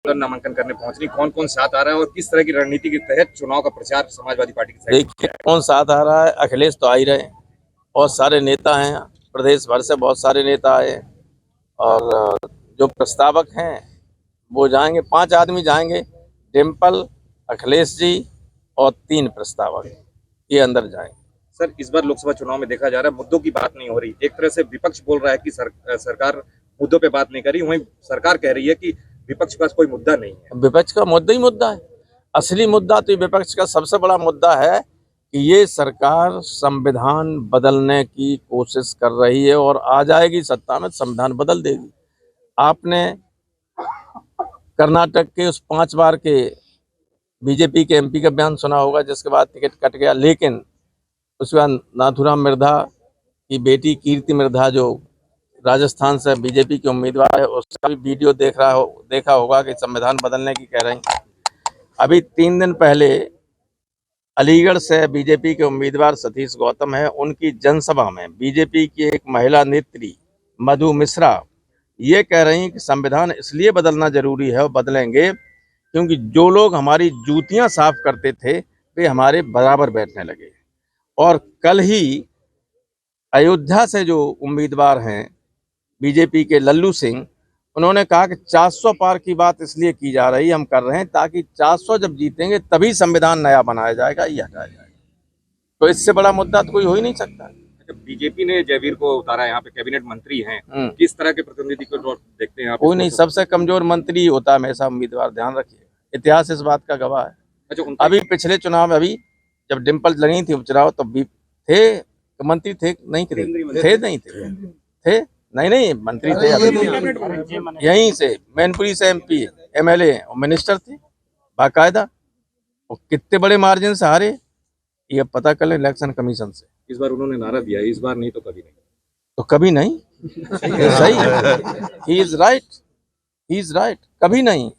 नामांकन करने पहुंच रही, कौन कौन साथ आ रहा है और किस तरह की रणनीति के तहत चुनाव का प्रचार समाजवादी पार्टी की साइड? देखिए कौन साथ आ रहा है। अखिलेश तो आ ही रहे, बहुत सारे नेता हैं, प्रदेश भर से बहुत सारे नेता आए और जो प्रस्तावक हैं वो जाएंगे, 5 आदमी जाएंगे, डिम्पल, अखिलेश जी और 3 प्रस्तावक ये अंदर जाएंगे। सर, इस बार लोकसभा चुनाव में देखा जा रहा है मुद्दों की बात नहीं हो रही। एक तरह से विपक्ष बोल रहा है कि सरकार मुद्दों पे बात नहीं करी, वहीं सरकार कह रही है कि विपक्ष के पास कोई मुद्दा नहीं है। विपक्ष का मुद्दा ही मुद्दा है। असली मुद्दा तो विपक्ष का सबसे बड़ा मुद्दा है कि ये सरकार संविधान बदलने की कोशिश कर रही है और आ जाएगी सत्ता में संविधान बदल देगी। आपने कर्नाटक के उस 5 बार के बीजेपी के एमपी का बयान सुना होगा जिसके बाद टिकट कट गया, लेकिन उसके बाद नाथूराम मिर्धा की बेटी कीर्ति मिर्धा जो राजस्थान से बीजेपी के उम्मीदवार है उसका भी वीडियो देखा होगा कि संविधान बदलने की कह रही। अभी 3 दिन पहले अलीगढ़ से बीजेपी के उम्मीदवार सतीश गौतम है, उनकी जनसभा में बीजेपी की एक महिला नेत्री मधु मिश्रा ये कह रही कि संविधान इसलिए बदलना जरूरी है और बदलेंगे क्योंकि जो लोग हमारी जूतियां साफ करते थे वे हमारे बराबर बैठने लगे। और कल ही अयोध्या से जो उम्मीदवार हैं बीजेपी के लल्लू सिंह, उन्होंने कहा कि 400 पार की बात इसलिए की जा रही, हम कर रहे हैं ताकि 400 जब जीतेंगे तभी संविधान नया बनाया जाएगा, ये हटाया जाएगा। तो इससे बड़ा मुद्दा तो कोई हो ही नहीं सकता। अच्छा, बीजेपी ने जयवीर को उतारा, यहाँ पे कैबिनेट मंत्री हैं, किस तरह के प्रतिनिधि को देखते हैं आप? कोई नहीं, सबसे कमजोर मंत्री होता है हमेशा उम्मीदवार, ध्यान रखिए, इतिहास इस बात का गवाह है। अच्छा, अभी पिछले चुनाव में अभी जब डिम्पल लड़ी थी उपचुनाव तो थे मंत्री थे नहीं थे नहीं थे नहीं मंत्री थे यहीं से मैनपुरी से एमपी एमएलए और मिनिस्टर थे बाकायदा, और कितने बड़े मार्जिन से हारे ये पता कर ले इलेक्शन कमीशन से। इस बार उन्होंने नारा दिया, इस बार नहीं तो कभी नहीं। तो कभी नहीं सही है, ही इज राइट, कभी नहीं,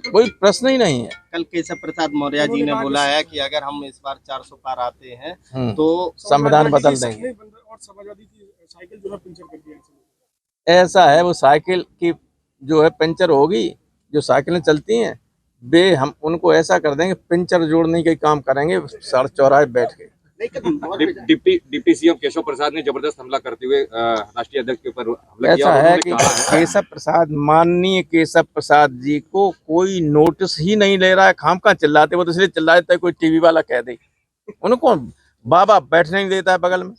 कोई प्रश्न ही नहीं है। कल केशव प्रसाद मौर्य जी ने बोला है कि अगर हम इस बार 400 पार आते हैं तो संविधान बदल देंगे। और समाजवादी की साइकिल जो है पंचर कर दिया। ऐसा है, वो साइकिल की जो है पंचर होगी, जो साइकिलें चलती हैं वे हम उनको ऐसा कर देंगे पंचर जोड़ने के काम करेंगे सड़क चौराहे बैठ के। डिप्टी सीएम केशव प्रसाद ने जबरदस्त हमला करते हुए राष्ट्रीय अध्यक्ष के ऊपर हमला किया। ऐसा है कि केशव प्रसाद, माननीय केशव प्रसाद जी को कोई नोटिस ही नहीं ले रहा है, खामखा चिल्लाते, वो तो इसलिए चिल्ला देता है कोई टीवी वाला कह दे, उनको बाबा बैठने नहीं देता है बगल में।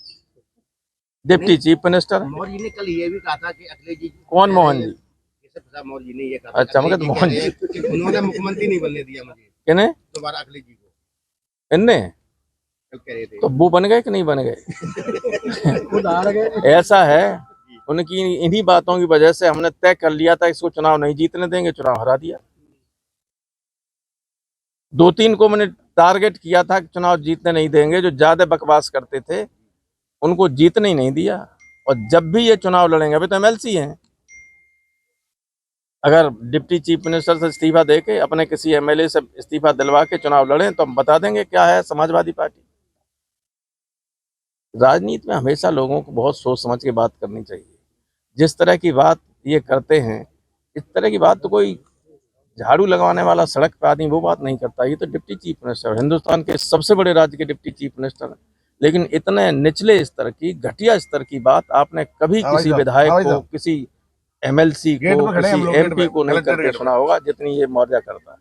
Deputy chief minister Maurya ji ने कल ये भी कहा था कि अखिलेश जी, कौन मोहन जी? केशव प्रसाद मौर्य जी ने ये कहा। अच्छा, मगर मोहन जी उन्होंने मुख्यमंत्री नहीं बनने दिया मुझे, किन्हें? दोबारा अखिलेश जी को इनने कह रहे थे। तो वो बन गए कि नहीं बन गए? ऐसा है, उनकी इन्हीं बातों की वजह से हमने तय कर लिया था इसको चुनाव नहीं जीतने देंगे, चुनाव हरा दिया। 2-3 को मैंने टारगेट किया था कि चुनाव जीतने नहीं देंगे, जो ज्यादा बकवास करते थे उनको जीतने ही नहीं दिया। और जब भी ये चुनाव लड़ेंगे, अभी तो एमएलसी हैं, अगर डिप्टी चीफ मिनिस्टर से इस्तीफा देके अपने किसी एमएलए से इस्तीफा दिलवा के चुनाव लड़ें तो हम बता देंगे क्या है समाजवादी पार्टी। राजनीति में हमेशा लोगों को बहुत सोच समझ के बात करनी चाहिए। जिस तरह की बात ये करते हैं, इस तरह की बात तो कोई झाड़ू लगवाने वाला सड़क पे आदमी वो बात नहीं करता। ये तो डिप्टी चीफ मिनिस्टर, हिंदुस्तान के सबसे बड़े राज्य के डिप्टी चीफ मिनिस्टर है, लेकिन इतने निचले स्तर की, घटिया स्तर की बात आपने कभी किसी विधायक को, किसी एमएलसी को, किसी एमपी को नहीं करते सुना होगा जितनी ये मौर्य करता है।